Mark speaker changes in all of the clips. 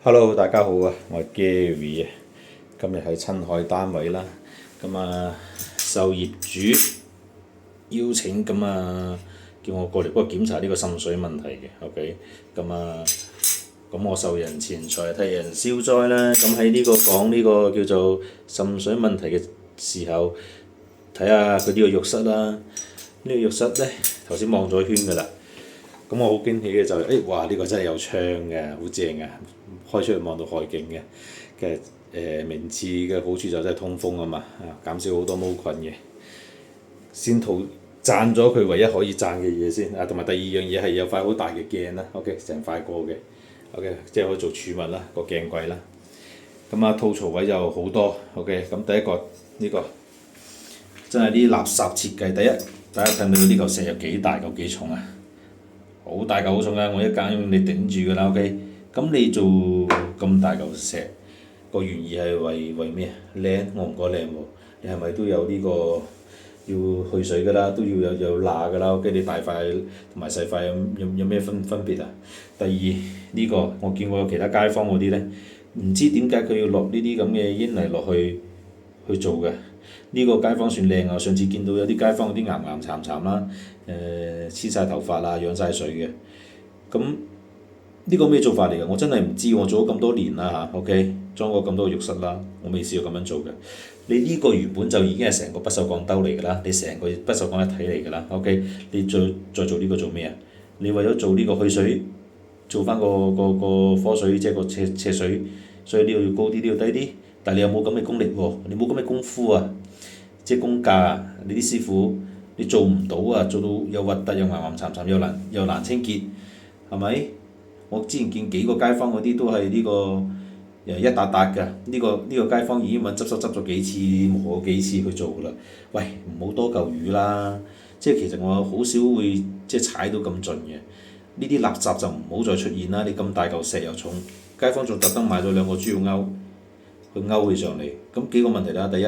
Speaker 1: Hello，大家好啊！我係 Gary 啊，今日喺親海單位啦，受業主邀請叫我過嚟幫佢檢查呢個滲水問題嘅，OK，我受人錢財替人消災啦，咁喺呢個講呢個叫做滲水問題嘅時候，睇下佢呢個浴室啦，呢個浴室呢，頭先望咗圈㗎啦。咁我好驚喜嘅就係、哇！呢、個真係有窗嘅，好正嘅，開出去望到海景嘅。名次嘅好處就真係通風啊嘛，減少好多毛菌嘅。先讚咗佢唯一可以讚嘅嘢先，同埋第二樣嘢係有塊好大嘅鏡啦，OK，成塊過嘅，OK，即係可以做儲物啦，個鏡櫃啦。吐槽位就好多，OK，咁第一個呢、個真係啲垃圾設計。第一，大家睇唔睇到呢嚿石有幾大嚿幾重啊？好大嚿好重啊！我一揀用你頂住㗎啦，OK。咁你做咁大嚿石，個原意係為咩啊？靚，我唔覺得靚喎。你係咪都有呢個要去水㗎啦？都要有罅㗎啦，OK。你大塊同埋細塊有咩分別啊？第二呢個我見過有其他街坊嗰啲呢，唔知點解佢要落呢啲咁嘅英泥落去做嘅。呢個街坊算靚啊！上次見到有啲街坊嗰啲岩岩巉巉啦，黐晒頭髮啊，養晒水嘅。咁呢個咩做法嚟㗎？我真係唔知，我做咗咁多年啦嚇，OK，裝過咁多個浴室啦，我未試過咁樣做嘅。你呢個原本就已經係成個不鏽鋼兜嚟㗎啦，你成個不鏽鋼一體嚟㗎啦，OK，你再做呢個做咩啊？你為咗做呢個去水，做翻個科水，即係個斜水，所以呢度要高啲，呢度低啲。但係你有冇咁嘅功力喎？你冇咁嘅功夫啊！即係工價啊！你啲師傅你做唔到啊，做到又核突又岩岩巉巉，又難清潔，係咪？我之前見幾個街坊嗰啲都係呢個一笪笪㗎，呢個街坊已經揾執手執咗幾次，磨咗幾次去做㗎啦。喂，唔好多嚿魚啦！即係其實我好少會即係踩到咁盡嘅，呢啲垃圾就唔好再出現啦！你咁大嚿石又重，街坊仲特登買咗兩個豬肉鈎去勾佢上嚟，咁幾個問題啦。第一，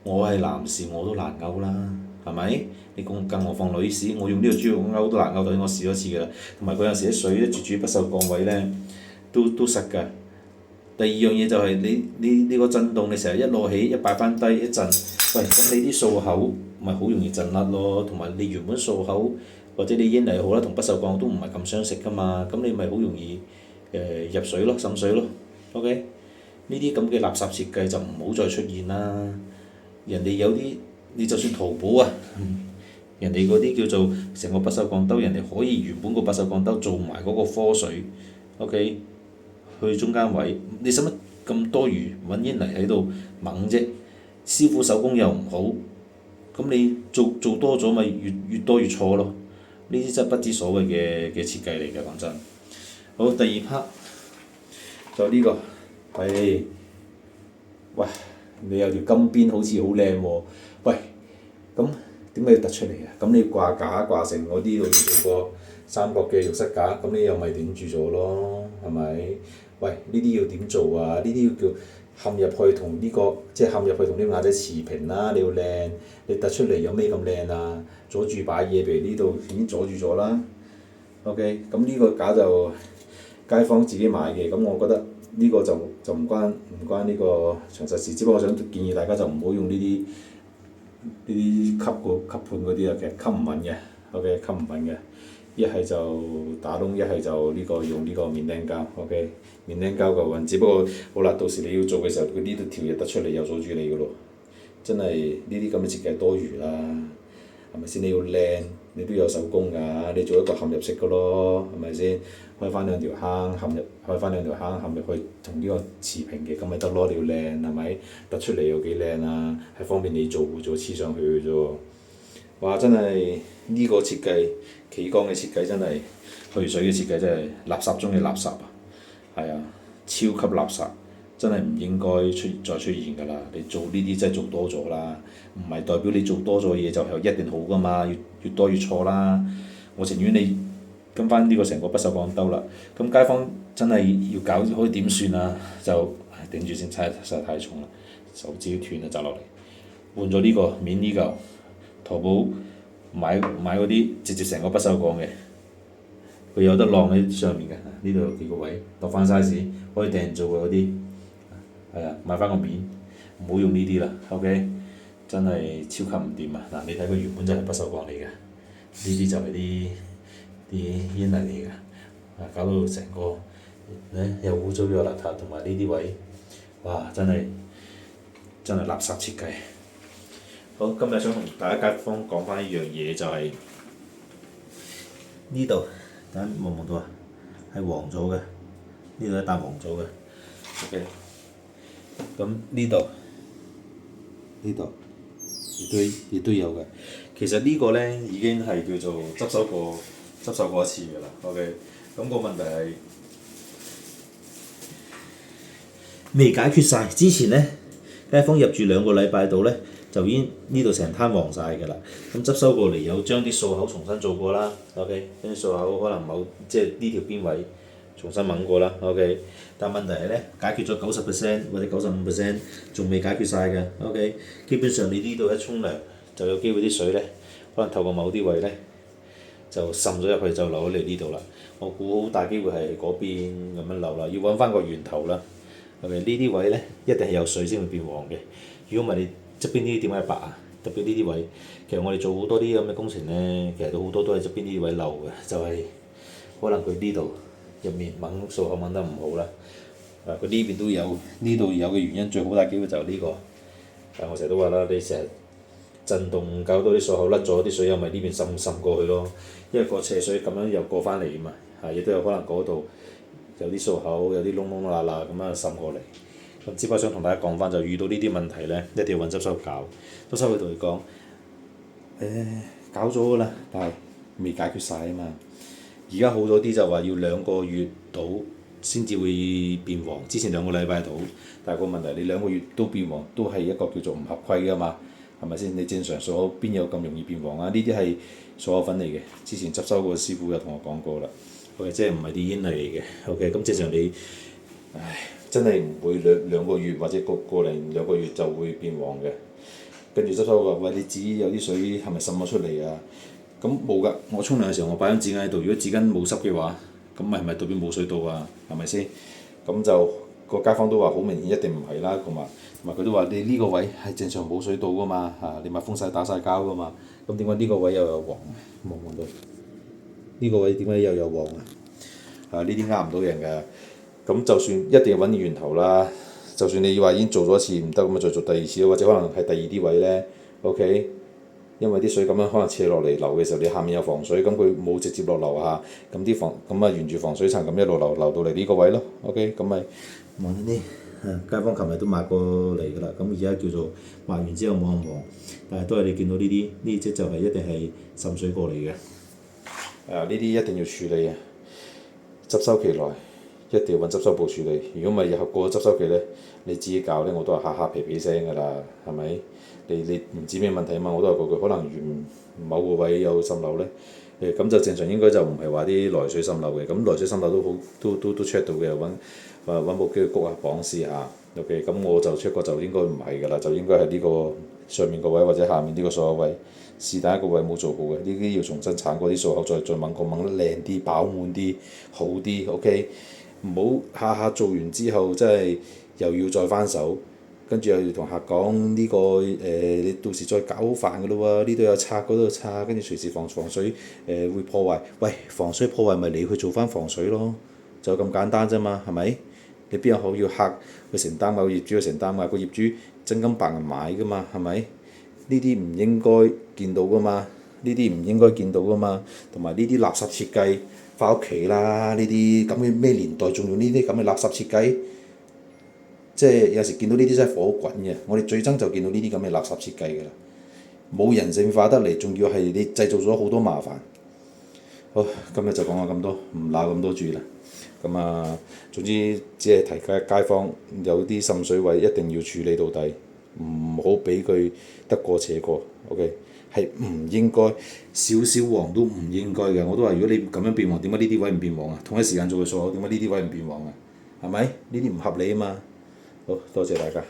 Speaker 1: 我係男士我都難勾啦，係咪？你更何況女士，我用呢個豬肉勾都難勾到，我試咗次㗎啦。同埋嗰陣時啲水咧，住不鏽鋼位咧，都實㗎。第二樣嘢就係你個震動，你成日一攞起一擺翻低一震，喂，咁你啲掃口咪好容易震甩咯。同埋你原本掃口或者你英泥好啦，同不鏽鋼都唔係咁相識㗎嘛，咁你咪好容易入水咯，滲水咯。OK。呢啲咁嘅垃圾設計就唔好再出現啦！人哋有啲，你就算淘寶啊，人哋嗰啲叫做成個不鏽鋼兜，人哋可以原本個不鏽鋼兜做埋嗰個科水，OK，去中間位，你使乜咁多餘揾英泥喺度猛啫？師傅手工又唔好，咁你做多咗咪越多越錯咯？呢啲真係不知所謂嘅設計嚟嘅，講真。好，第二 part 就呢個。係，喂，你有條金邊好似好靚喎，喂，咁點解要突出嚟啊？咁你掛架掛成嗰啲度要做個三角嘅浴室架，咁你又咪頂住咗咯，係咪？喂，呢啲要點做啊？呢啲要叫嵌入去同呢個，即係嵌入去同啲瓦仔持平啦，你要靚，你突出嚟有咩咁靚啊？阻住擺嘢，譬如呢度已經阻住咗啦。OK，咁呢個架就街坊自己買嘅，咁我覺得。呢個就唔關呢個詳細事，只不過我想建議大家就唔好用呢啲吸盤嗰啲啊，其實吸唔穩嘅，OK，吸唔穩嘅。一係就打窿，一係就呢個用呢個面釘膠，OK，面釘膠夠穩。只不過好啦，到時你要做嘅時候，佢呢度條嘢突出嚟又阻住你㗎咯。真係呢啲咁嘅設計多餘啦，係咪先？你要靚，你都有手工㗎，你做一個嵌入式㗎咯，係咪先？開翻兩條坑開翻兩條坑嵌入去，同呢個持平嘅咁咪得咯。你要靚係咪？突出嚟又幾靚啊，係方便你做黐上去嘅啫喎。哇！真係呢個設計，企缸嘅設計真係，去水嘅設計真係垃圾中嘅垃圾啊！係啊，超級垃圾，真係唔應該再出現㗎啦！你做呢啲真係做多咗啦，唔係代表你做多咗嘢就係一定好㗎嘛，越多越錯啦。我情願你跟翻呢個成個不鏽鋼兜啦。咁街坊真係要搞，可以點算啊？就頂住先，實在太重啦，手指要斷啊，摘落嚟。換咗呢個面呢嚿，淘寶買嗰啲直接成個不鏽鋼嘅，佢有得晾喺上面嘅。呢度有幾個位，落翻 size，可以訂做嘅嗰啲，係啊，買翻個面，唔好用呢啲啦。OK，真係超級唔掂啊！嗱，你睇佢原本真係不鏽鋼嚟嘅，呢啲就係啲煙泥嚟嘅，搞到成個又污糟又邋遢，同埋呢啲位，哇！真係垃圾設計。好，今日想同大家街坊講翻一樣嘢，就係呢度，大家望唔望到啊？係黃咗嘅，呢度一笪黃咗嘅。OK，咁呢度亦都有嘅。其實呢個呢已經係叫做執手過一次㗎啦。OK，咁個問題係未解決晒。之前呢，街坊入住2個禮拜度呢，就已經呢度成攤黃晒㗎啦。咁執收過嚟有將啲掃口重新做過啦。OK，跟住掃口可能即係呢條邊位重新掹過啦。OK，但問題係呢，解決咗90%或者95%，仲未解決晒嘅。OK，基本上你呢度一沖涼就有機會啲水呢，可能透過某啲位呢，就滲咗入去，就流咗嚟呢度啦。我估好大機會係嗰邊咁樣流啦，要揾翻個源頭啦。OK，呢啲位呢，一定係有水先會變黃嘅。如果唔係你側邊呢啲點解白啊？特別呢啲位，其實我哋做好多啲咁嘅工程呢，其實都好多都係側邊呢啲位漏嘅，就係可能佢呢度入面掃口掹得唔好啦。佢呢邊都有，呢度有嘅原因最好大機會就係呢個。但我成日都話啦，你成日震動搞到啲掃口甩咗，啲水又咪呢邊滲過去咯。因為個斜水咁樣又過翻嚟啊嘛，亦都有可能嗰度有啲掃口有啲窿窿罅罅咁樣滲過嚟。咁只不過想同大家講翻，就遇到呢啲問題呢，一定要揾執收搞。執收佢同你講，搞咗㗎啦，但係未解決晒啊嘛。而家好咗啲就話要2個月到先至會變黃，之前2個禮拜到，但係個問題你2個月都變黃，都係一個叫做唔合規㗎嘛，係咪先？你正常掃口邊有咁容易變黃啊？呢啲係掃口粉嚟嘅，之前執收個師傅有同我講過啦。OK，即係唔係啲煙泥嚟嘅。OK，咁正常你，真係唔會兩個月或者個零2個月就會變黃嘅。跟住執收話：喂，你紙有啲水係咪滲咗出嚟啊？咁冇㗎，我沖涼嘅時候我擺張紙巾喺度，如果紙巾冇濕嘅話，咁係咪代表冇水到啊？係咪先？咁就個街坊都話好明顯一定唔係啦，同埋佢都話你呢個位係正常冇水到㗎嘛，你密封晒打晒膠㗎嘛，咁點解呢個位又有黃啊？望到呢個位點解又有黃啊？呢啲呃唔到人㗎。咁就算一定要揾源頭啦，就算你話已經做咗一次唔得，咁咪再做第二次咯，或者可能係第二啲位呢。OK，因為啲水咁樣可能斜落嚟流嘅時候，你下面有防水，咁佢冇直接落樓下，咁沿住防水層咁一路流到嚟呢個位咯。OK，咁咪望呢啲，街坊琴日都抹過嚟㗎啦，咁而家叫做抹完之後冇咁黃，但係都係你見到呢隻就係一定係滲水過嚟嘅。呢啲一定要處理啊！執收期內一定要揾執收部處理，如果唔係日後過咗執收期呢，你自己搞呢，我都係嚇皮皮聲㗎啦，係咪？你唔知咩問題啊嘛，我都係嗰句，可能某個位有滲漏呢，咁就正常應該就唔係話啲來水滲漏嘅，咁來水滲漏都好都 check 到嘅，揾部機去谷下磅試下 ，OK，咁我就 check 過就應該唔係㗎啦，就應該係呢個上面個位或者下面呢個掃口位，是但一個位冇做好嘅，呢啲要重新鏟過啲掃口，再掹過掹得靚啲、飽滿啲、好啲 ，OK，唔好下下做完之後真係又要再翻手。跟住又要同客講呢個你到時再搞好煩㗎咯喎，呢度有拆嗰度有拆，跟住隨時防水會破壞。喂，防水破壞咪你去做翻防水咯，就咁簡單啫嘛，係咪？你邊有好要客去承擔㗎？個業主去承擔㗎？個業主真金白銀買㗎嘛，係咪？呢啲唔應該見到㗎嘛，呢啲唔應該見到㗎嘛，同埋呢啲垃圾設計翻屋企啦，呢啲咁嘅咩年代仲用呢啲咁嘅垃圾設計？即係有時見到呢啲真係火滾嘅，我哋最憎就見到呢啲咁嘅垃圾設計㗎啦，冇人性化得嚟，仲要係你製造咗好多麻煩。好，今日就講下咁多，唔鬧咁多住啦。總之只係提街坊有啲滲水位一定要處理到底，唔好俾佢得過且過。OK，係唔應該少少黃都唔應該嘅。我都話如果你咁樣變黃，點解呢啲位唔變黃啊？同一時間做嘅掃口，點解呢啲位唔變黃啊？係咪？呢啲唔合理啊嘛。好，多謝大家。